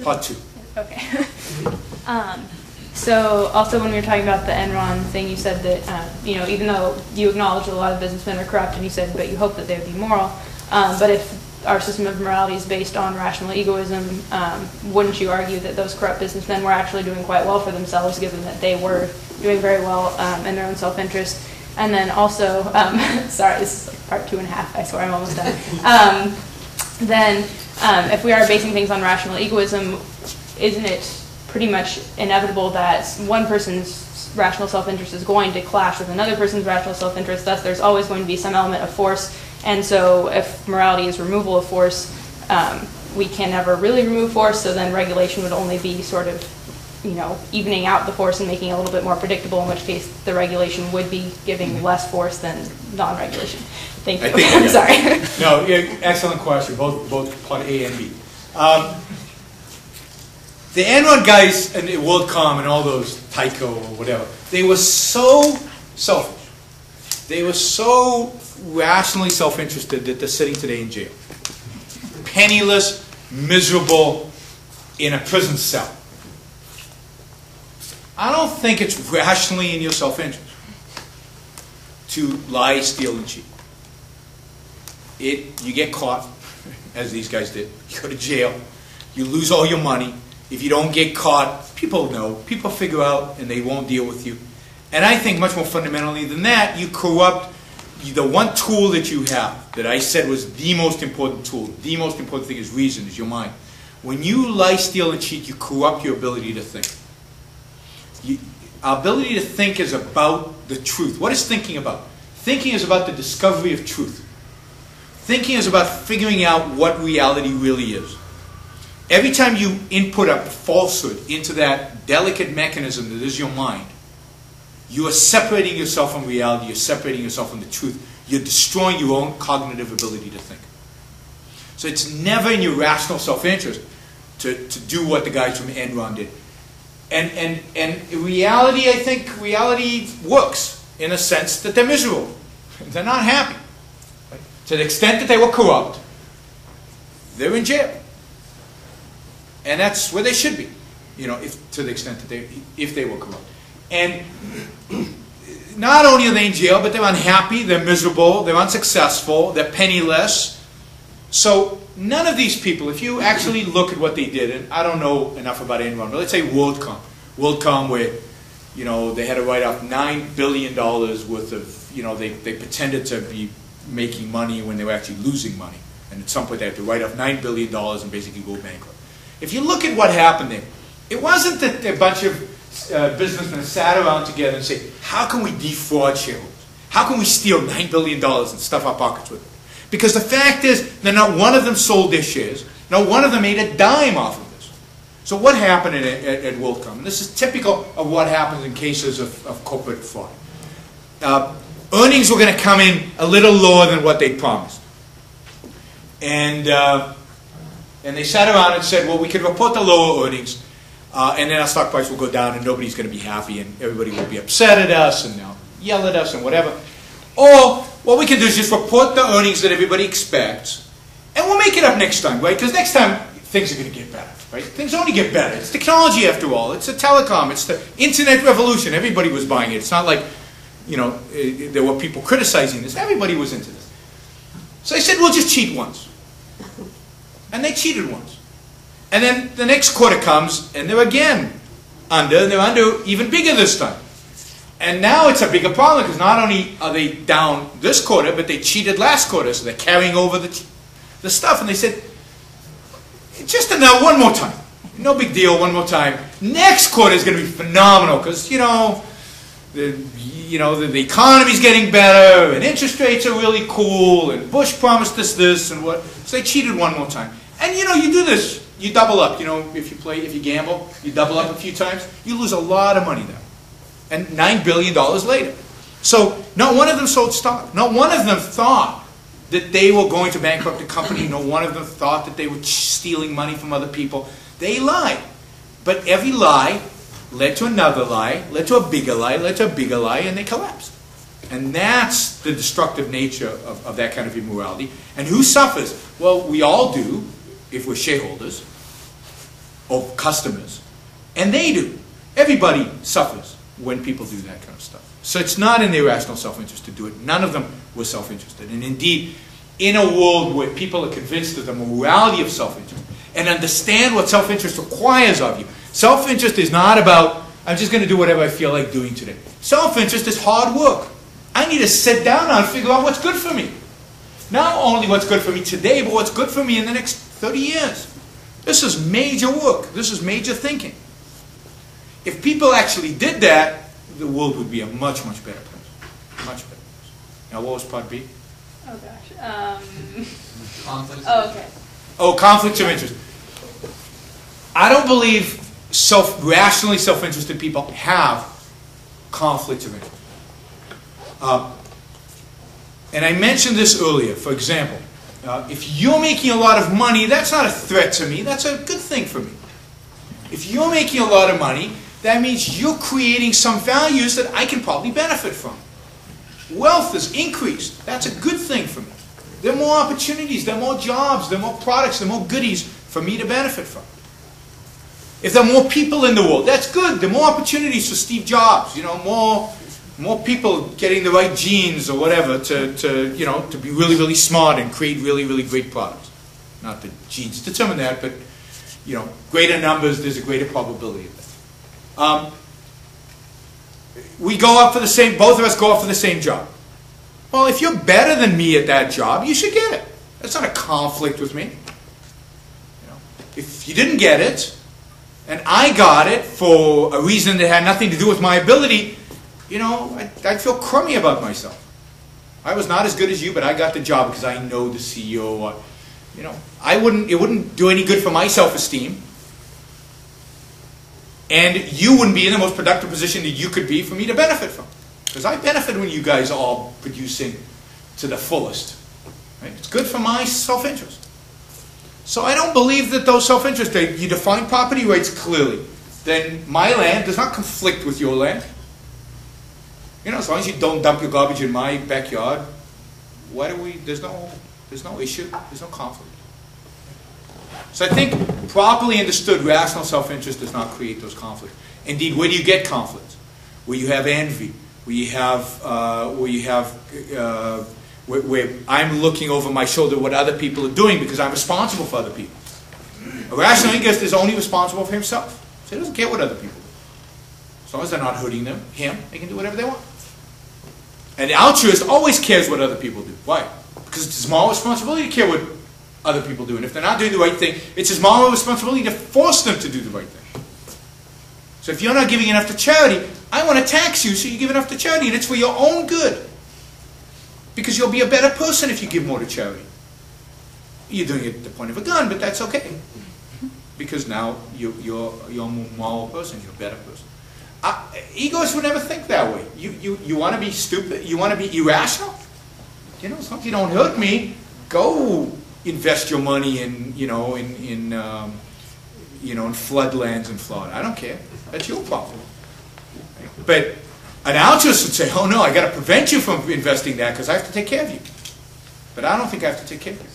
Part 2. Okay. So also when we were talking about the Enron thing, you said that, even though you acknowledge that a lot of businessmen are corrupt, and you said, but you hope that they would be moral, but if our system of morality is based on rational egoism, wouldn't you argue that those corrupt businessmen were actually doing quite well for themselves, given that they were doing very well in their own self-interest? And then also, sorry, this is like part 2.5, I swear I'm almost done. If we are basing things on rational egoism, isn't it pretty much inevitable that one person's rational self-interest is going to clash with another person's rational self-interest? Thus, there's always going to be some element of force. And so if morality is removal of force, we can never really remove force, so then regulation would only be sort of, evening out the force and making it a little bit more predictable, in which case the regulation would be giving less force than non-regulation. Thank you. I'm sorry. No, yeah, excellent question, both part A and B. The Enron guys and WorldCom and all those, Tyco or whatever, they were so selfish. They were so rationally self-interested that they're sitting today in jail. Penniless, miserable, in a prison cell. I don't think it's rationally in your self-interest to lie, steal, and cheat. You get caught, as these guys did. You go to jail. You lose all your money. If you don't get caught, people know. People figure out, and they won't deal with you. And I think much more fundamentally than that, you corrupt the one tool that you have, that I said was the most important tool. The most important thing is reason, is your mind. When you lie, steal, and cheat, you corrupt your ability to think. Our ability to think is about the truth. What is thinking about? Thinking is about the discovery of truth. Thinking is about figuring out what reality really is. Every time you input a falsehood into that delicate mechanism that is your mind, you are separating yourself from reality, you're separating yourself from the truth. You're destroying your own cognitive ability to think. So it's never in your rational self-interest to do what the guys from Enron did. And in reality, I think reality works in a sense that they're miserable. They're not happy. Right? To the extent that they were corrupt, they're in jail. And that's where they should be, to the extent that if they were corrupt. And not only are they in jail, but they're unhappy, they're miserable, they're unsuccessful, they're penniless. So none of these people, if you actually look at what they did, and I don't know enough about Enron, but let's say WorldCom. WorldCom, where they had to write off $9 billion worth of, they pretended to be making money when they were actually losing money. And at some point they had to write off $9 billion and basically go bankrupt. If you look at what happened there, it wasn't that a bunch of businessmen sat around together and said, how can we defraud shareholders? How can we steal $9 billion and stuff our pockets with it? Because the fact is that not one of them sold their shares, not one of them made a dime off of this. So what happened at WorldCom? And this is typical of what happens in cases of corporate fraud. Earnings were going to come in a little lower than what they promised. And they sat around and said, well, we could report the lower earnings, and then our stock price will go down, and nobody's going to be happy, and everybody will be upset at us, and they'll yell at us, and whatever. Or what we can do is just report the earnings that everybody expects, and we'll make it up next time, right? Because next time, things are going to get better, right? Things only get better. It's technology, after all. It's a telecom. It's the internet revolution. Everybody was buying it. It's not like, there were people criticizing this. Everybody was into this. So they said, we'll just cheat once. And they cheated once. And then the next quarter comes, and they're again under, and they're under even bigger this time. And now it's a bigger problem, because not only are they down this quarter, but they cheated last quarter, so they're carrying over the stuff. And they said, just now, one more time. No big deal, one more time. Next quarter is going to be phenomenal, because, the economy's getting better, and interest rates are really cool, and Bush promised us this, and what. So they cheated one more time. And you do this. You double up. If you gamble, you double up a few times, you lose a lot of money there. And $9 billion later. So not one of them sold stock. Not one of them thought that they were going to bankrupt the company. No one of them thought that they were stealing money from other people. They lied. But every lie led to another lie, led to a bigger lie, led to a bigger lie, and they collapsed. And that's the destructive nature of that kind of immorality. And who suffers? Well, we all do, if we're shareholders. of customers. And they do. Everybody suffers when people do that kind of stuff. So it's not in their rational self-interest to do it. None of them were self-interested. And indeed, in a world where people are convinced of the morality of self-interest and understand what self-interest requires of you, self-interest is not about, I'm just going to do whatever I feel like doing today. Self-interest is hard work. I need to sit down now and figure out what's good for me. Not only what's good for me today, but what's good for me in the next 30 years. This is major work. This is major thinking. If people actually did that, the world would be a much, much better place. Much better place. Now, what was part B? Oh, gosh. Conflicts. Oh, okay. Oh, conflicts of interest. I don't believe rationally self-interested people have conflicts of interest. And I mentioned this earlier. For example, if you're making a lot of money, that's not a threat to me. That's a good thing for me. If you're making a lot of money, that means you're creating some values that I can probably benefit from. Wealth is increased. That's a good thing for me. There are more opportunities, there are more jobs, there are more products, there are more goodies for me to benefit from. If there are more people in the world, that's good. There are more opportunities for Steve Jobs. You know, more people getting the right genes or whatever to be really, really smart and create really, really great products. Not that genes determine that, but greater numbers, there's a greater probability of that. We go up for the same, both of us go up for the same job. Well, if you're better than me at that job, you should get it. That's not a conflict with me. If you didn't get it, and I got it for a reason that had nothing to do with my ability, I'd feel crummy about myself. I was not as good as you, but I got the job because I know the CEO. It wouldn't do any good for my self-esteem. And you wouldn't be in the most productive position that you could be for me to benefit from. Because I benefit when you guys are all producing to the fullest. Right? It's good for my self-interest. So I don't believe that those self-interest, you define property rights clearly. Then my land does not conflict with your land. As long as you don't dump your garbage in my backyard, there's no issue, there's no conflict. So I think properly understood rational self-interest does not create those conflicts. Indeed, where do you get conflicts? Where you have envy, where I'm looking over my shoulder what other people are doing because I'm responsible for other people. A rational egoist is only responsible for himself. So he doesn't care what other people do. As long as they're not hurting him, they can do whatever they want. And the altruist always cares what other people do. Why? Because it's his moral responsibility to care what other people do. And if they're not doing the right thing, it's his moral responsibility to force them to do the right thing. So if you're not giving enough to charity, I want to tax you so you give enough to charity. And it's for your own good. Because you'll be a better person if you give more to charity. You're doing it at the point of a gun, but that's okay. Because now you're a more moral person, you're a better person. Egoists would never think that way. You want to be stupid? You want to be irrational? As long as you don't hurt me, go invest your money in floodlands in Florida. I don't care. That's your problem. But an altruist would say, "Oh no, I got to prevent you from investing that because I have to take care of you." But I don't think I have to take care of you.